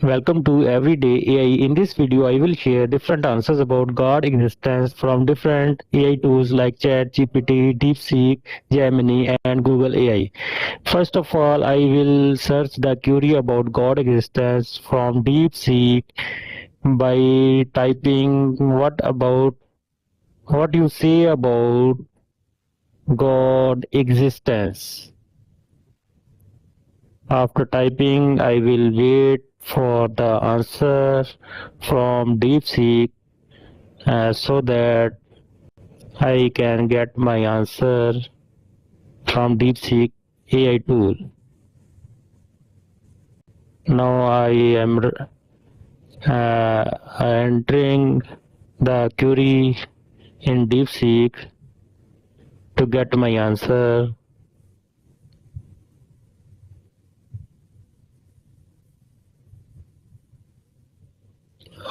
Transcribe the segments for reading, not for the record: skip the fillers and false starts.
Welcome to Everyday AI. In this video, I will share different answers about God existence from different AI tools like ChatGPT, DeepSeek, Gemini, and Google AI. First of all, I will search the query about God existence from DeepSeek by typing what you say about God existence. After typing, I will wait for the answer from DeepSeek so that I can get my answer from DeepSeek AI tool. Now I am entering the query in DeepSeek to get my answer.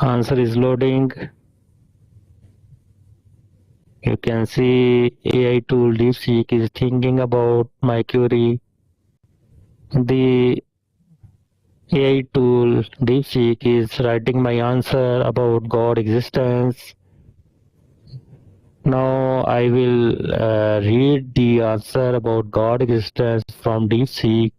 Answer is loading. You can see AI tool DeepSeek is thinking about my query. The AI tool DeepSeek is writing my answer about God existence. Now I will read the answer about God existence from DeepSeek.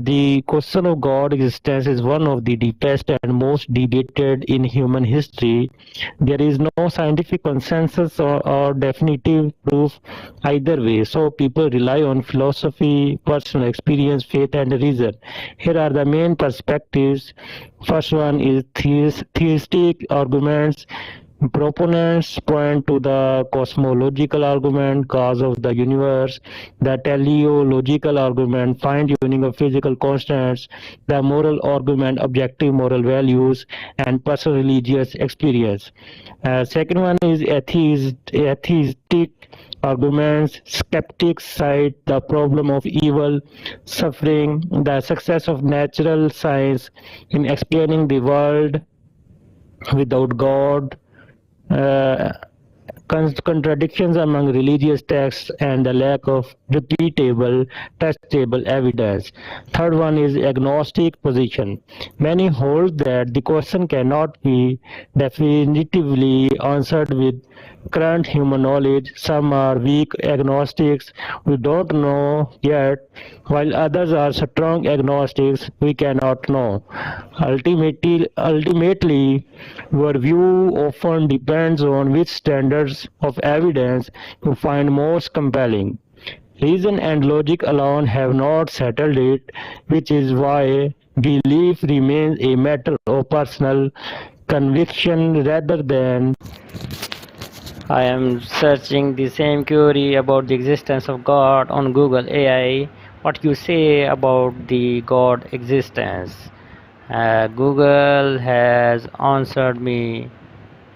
The question of God existence is one of the deepest and most debated in human history. There is no scientific consensus or definitive proof either way, so people rely on philosophy, personal experience, faith, and reason. Here are the main perspectives. First one is theistic arguments. Proponents point to the cosmological argument, cause of the universe, the teleological argument, fine-tuning of physical constants, the moral argument, objective moral values, and personal religious experience. Second one is atheistic arguments. Skeptics cite the problem of evil, suffering, the success of natural science in explaining the world without God, contradictions among religious texts, and the lack of repeatable, testable evidence. Third one is agnostic position. Many hold that the question cannot be definitively answered with current human knowledge. Some are weak agnostics, we don't know yet, while others are strong agnostics, we cannot know. Ultimately, your view often depends on which standards of evidence you find most compelling. Reason and logic alone have not settled it, which is why belief remains a matter of personal conviction rather than. I am searching the same query about the existence of God on Google AI. What you say about the God existence? Google has answered me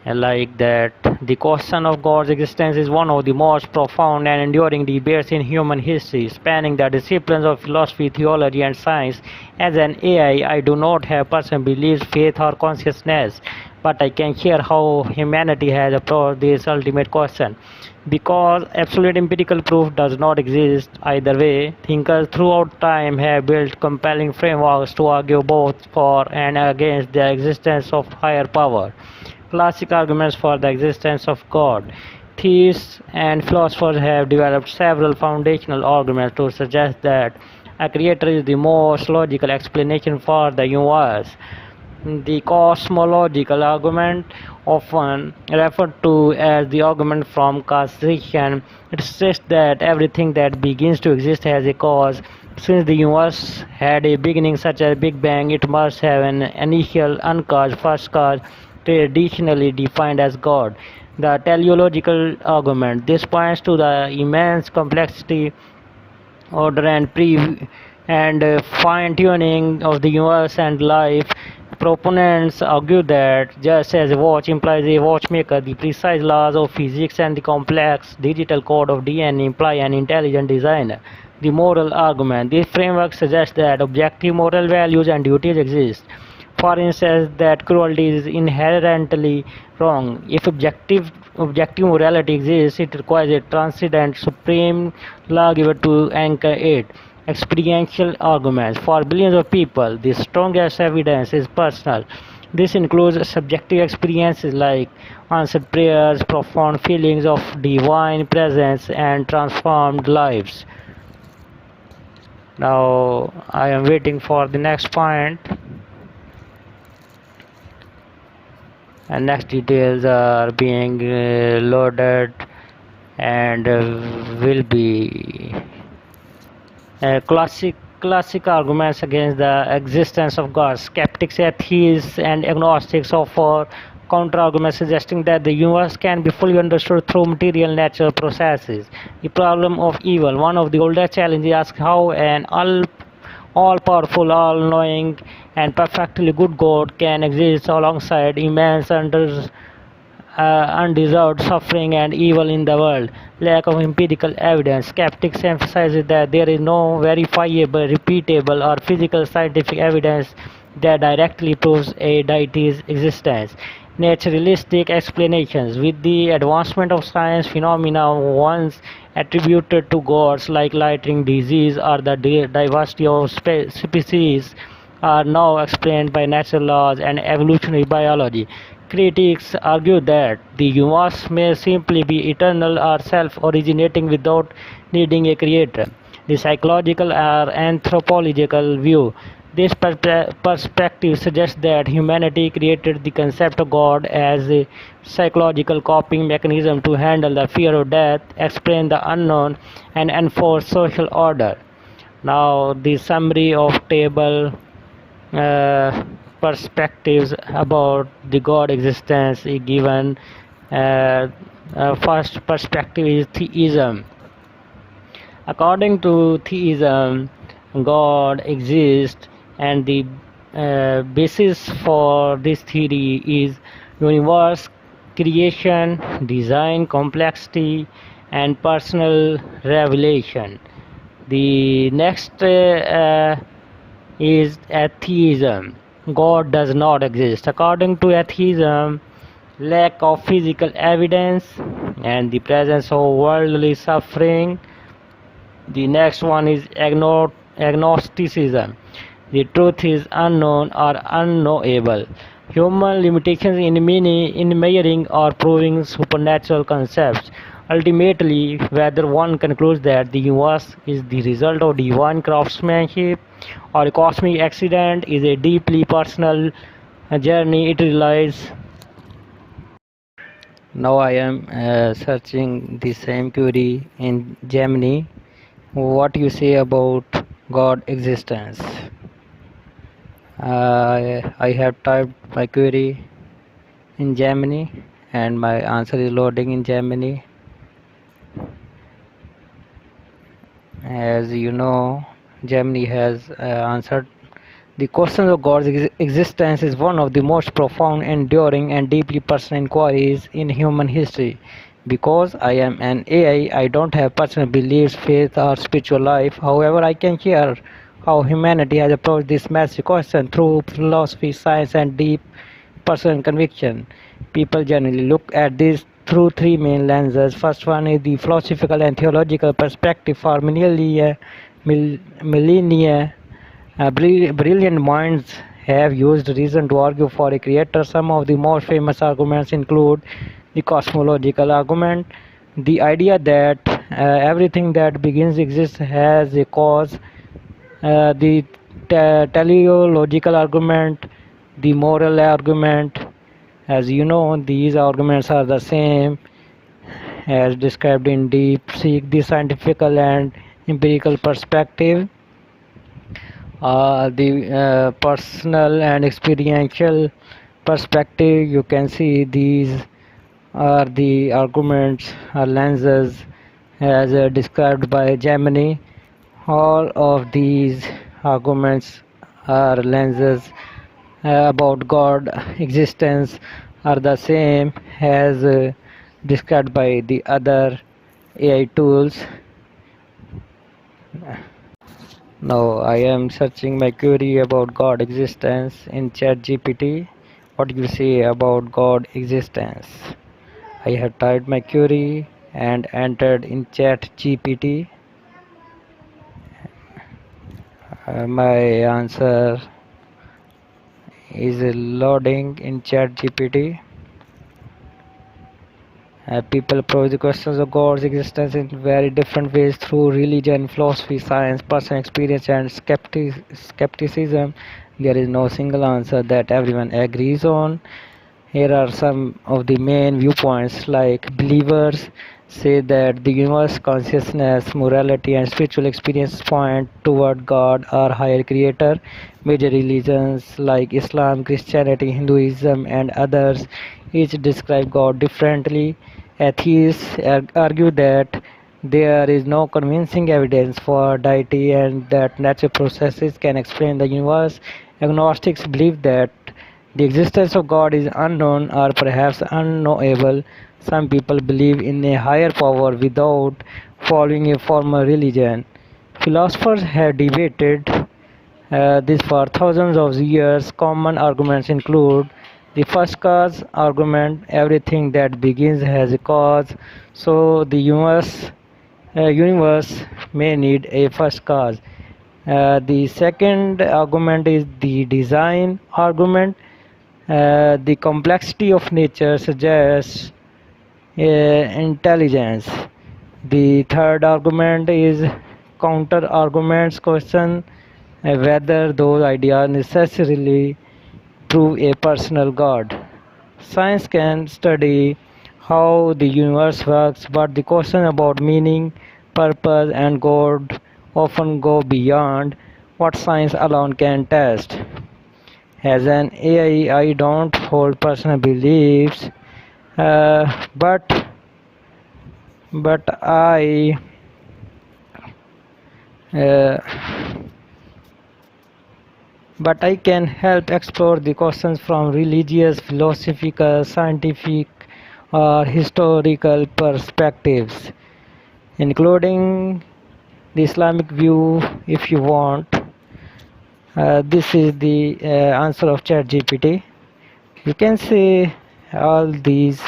like that. The question of God's existence is one of the most profound and enduring debates in human history, spanning the disciplines of philosophy, theology, and science. As an AI, I do not have personal beliefs, faith, or consciousness, but I can share how humanity has approached this ultimate question. Because absolute empirical proof does not exist either way, thinkers throughout time have built compelling frameworks to argue both for and against the existence of higher power. Classic arguments for the existence of God. Theists and philosophers have developed several foundational arguments to suggest that a creator is the most logical explanation for the universe. The cosmological argument, often referred to as the argument from causation, it states that everything that begins to exist has a cause. Since the universe had a beginning such as Big Bang, it must have an initial uncaused first cause, traditionally defined as God. The teleological argument. This points to the immense complexity, order, and fine-tuning of the universe and life. Proponents argue that just as a watch implies a watchmaker, the precise laws of physics and the complex digital code of DNA imply an intelligent designer. The moral argument. This framework suggests that objective moral values and duties exist. For instance, that cruelty is inherently wrong. If objective morality exists, it requires a transcendent supreme lawgiver to anchor it. experiential arguments. For billions of people, the strongest evidence is personal. This includes subjective experiences like answered prayers, profound feelings of divine presence, and transformed lives. Now, I am waiting for the next point, and next details are being loaded and will be classic arguments against the existence of God. Skeptics, atheists, and agnostics offer counter-arguments suggesting that the universe can be fully understood through material natural processes. The problem of evil. One of the oldest challenges asks how an all-powerful, all-knowing, and perfectly good God can exist alongside immense undeserved suffering and evil in the world. Lack of empirical evidence. Skeptics emphasize that there is no verifiable, repeatable, or physical scientific evidence that directly proves a deity's existence. Naturalistic explanations. With the advancement of science, phenomena once attributed to gods like lightning, disease, or the diversity of species are now explained by natural laws and evolutionary biology. Critics argue that the universe may simply be eternal or self-originating without needing a creator. The psychological or anthropological view. This perspective suggests that humanity created the concept of God as a psychological coping mechanism to handle the fear of death, explain the unknown, and enforce social order. Now, the summary of table uh, perspectives about the God existence is given. Uh, First perspective is theism. According to theism, God exists, and the basis for this theory is universe creation, design, complexity, and personal revelation. The next is atheism. God does not exist. According to atheism, lack of physical evidence and the presence of worldly suffering. The next one is agnosticism. The truth is unknown or unknowable. Human limitations in measuring or proving supernatural concepts. Ultimately, whether one concludes that the universe is the result of divine craftsmanship or a cosmic accident is a deeply personal journey. It relies. Now I am searching the same query in Gemini. What you say about God existence? I have typed my query in Gemini and my answer is loading in Gemini. As you know, Gemini has answered. The question of God's existence is one of the most profound, enduring, and deeply personal inquiries in human history. Because I am an AI, I don't have personal beliefs, faith, or spiritual life. However, I can share how humanity has approached this massive question through philosophy, science, and deep personal conviction. People generally look at this through three main lenses. First one is the philosophical and theological perspective. For millennia, brilliant minds have used reason to argue for a creator. Some of the most famous arguments include the cosmological argument, the idea that everything that begins exists has a cause, the teleological argument, the moral argument. As you know, these arguments are the same as described in DeepSeek, the scientific and empirical perspective. The personal and experiential perspective, you can see these are the arguments or lenses as described by Gemini. All of these arguments or lenses about God existence are the same as described by the other AI tools. Now I am searching my query about God existence in ChatGPT. What do you say about God existence? I have typed my query and entered in ChatGPT. My answer is loading in ChatGPT. People approach the questions of God's existence in very different ways through religion, philosophy, science, personal experience, and skepticism. There is no single answer that everyone agrees on. Here are some of the main viewpoints. Like, believers say that the universe, consciousness, morality, and spiritual experience point toward God or higher creator. Major religions like Islam, Christianity, Hinduism, and others each describe God differently. Atheists argue that there is no convincing evidence for deity and that natural processes can explain the universe. Agnostics believe that the existence of God is unknown or perhaps unknowable. Some people believe in a higher power without following a formal religion. Philosophers have debated this for thousands of years. Common arguments include the first cause argument: everything that begins has a cause, so the universe may need a first cause. The second argument is the design argument. The complexity of nature suggests intelligence. The third argument is counter arguments question whether those ideas necessarily prove a personal God. Science can study how the universe works, but the question about meaning, purpose, and God often go beyond what science alone can test. As an AI, I don't hold personal beliefs, uh, but but uh, I can help explore the questions from religious, philosophical, scientific, or historical perspectives, including the Islamic view if you want. This is the answer of ChatGPT. You can say all these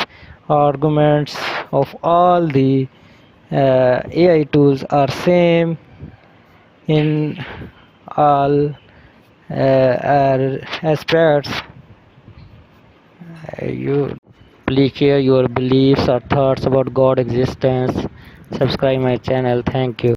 arguments of all the AI tools are same in all aspects. You please share your beliefs or thoughts about God existence. Subscribe my channel. Thank you.